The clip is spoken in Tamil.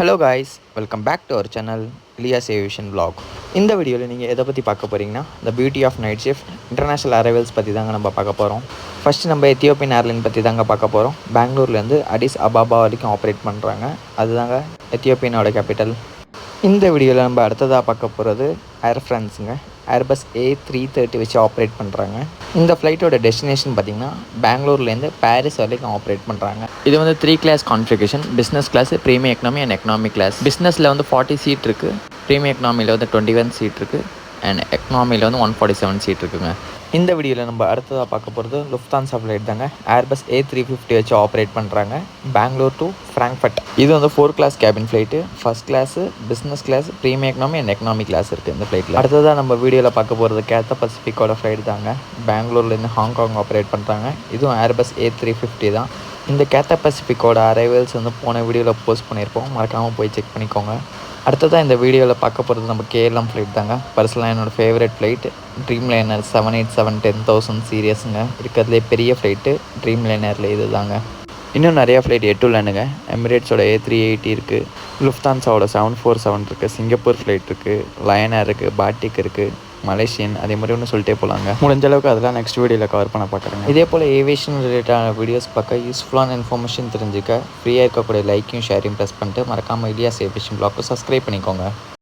Hello guys, welcome back to our channel Ilyas aviation vlog. இந்த வீடியோவில் நீங்கள் எதை பற்றி பார்க்க போகிறீங்கன்னா, the beauty of night shift international arrivals பற்றி தாங்க நம்ம பார்க்க போகிறோம். ஃபஸ்ட்டு நம்ம எத்தியோப்பியன் ஏர்லைன் பற்றி தாங்க பார்க்க போகிறோம். பெங்களூர்லேருந்து அடிஸ் அபாபா வரைக்கும் ஆப்ரேட் பண்ணுறாங்க. அதுதாங்க எத்தியோப்பியனோட கேபிட்டல். இந்த வீடியோவில் நம்ம அடுத்ததாக பார்க்க போகிறது ஏர் ஃப்ரான்ஸுங்க. ஏர்பஸ் A330 வச்சு ஆப்ரேட் பண்ணுறாங்க. இந்த ஃப்ளைட்டோட டெஸ்டினேஷன் பார்த்திங்கன்னா பெங்களூர்லேருந்து பாரிஸ் வரைக்கும் ஆப்ரேட் பண்ணுறாங்க. இது வந்து 3 class configuration. Business class, premium economy and economy class. பிஸ்னஸில் வந்து 40 சீட் இருக்குது, ப்ரீமியம் எக்கனாமியில் வந்து 21 சீட் இருக்குது, அண்ட் எக்கனாமியில் வந்து 147 சீட் இருக்குங்க. இந்த வீடியோவில் நம்ம அடுத்ததாக பார்க்க போகிறது லுஃப்தான்ஸா ஃப்ளைட் தாங்க. ஏர்பஸ் A350 வச்சு ஆப்ரேட் பண்ணுறாங்க பெங்களூர் டு ஃப்ராங்க்ஃபர்ட். இது வந்து 4 class cabin flight. First class, business class, premium economy and economy class இருக்குது இந்த ஃப்ளைட்டில். அடுத்ததாக நம்ம வீடியோவில் பார்க்க போகிறது கேத்தா பசிபிக்கோட ஃப்ளைட் தாங்க. பெங்களூர்லேருந்து ஹாங்காங் ஆப்ரேட் பண்ணுறாங்க. இதுவும் ஏர்பஸ் A350 தான். இந்த கேத்தா பசிபிக்கோட அரைவல்ஸ் வந்து போன வீடியோவில் போஸ்ட் பண்ணியிருப்போம், மறக்காமல் போய் செக் பண்ணிக்கோங்க. அடுத்ததாக இந்த வீடியோவில் பார்க்க போகிறது நம்ம KLM ஃப்ளைட் தாங்க. பர்சனலாக என்னோடய ஃபேவரட் ஃப்ளைட் ட்ரீம் லைனர் 787 10,000 சீரியஸுங்க. இருக்கிறதுலே பெரிய ஃப்ளைட்டு ட்ரீம் லைனரில் இது தாங்க. இன்னும் நிறையா ஃப்ளைட் எட்டுலனுங்க. எமிரேட்ஸோட A380 இருக்குது, லுஃப்தான்ஸாவோட 747 இருக்குது, சிங்கப்பூர் ஃப்ளைட் இருக்குது, லயன் ஏர் இருக்குது, பாட்டிக் இருக்குது, மலேசியன், அதே மாதிரி ஒன்று சொல்லிட்டே போகலாங்க. முடிஞ்ச அளவுக்கு அதெல்லாம் நெக்ஸ்ட் வீடியோவில் கவர் பண்ண பார்க்குறேங்க. இதே போல் ஏவியேஷன் ரிலேட்டடான வீடியோஸ் பார்க்க, யூஸ்ஃபுல்லான இன்ஃபர்மேஷன் தெரிஞ்சுக்க, ஃப்ரீயாக இருக்கக்கூடிய லைக்கையும் ஷேரையும் ப்ரெஸ் பண்ணிட்டு மறக்காமல் இலியாஸ் ஏவியேஷன் vlog சப்ஸ்கிரைப் பண்ணிக்கோங்க.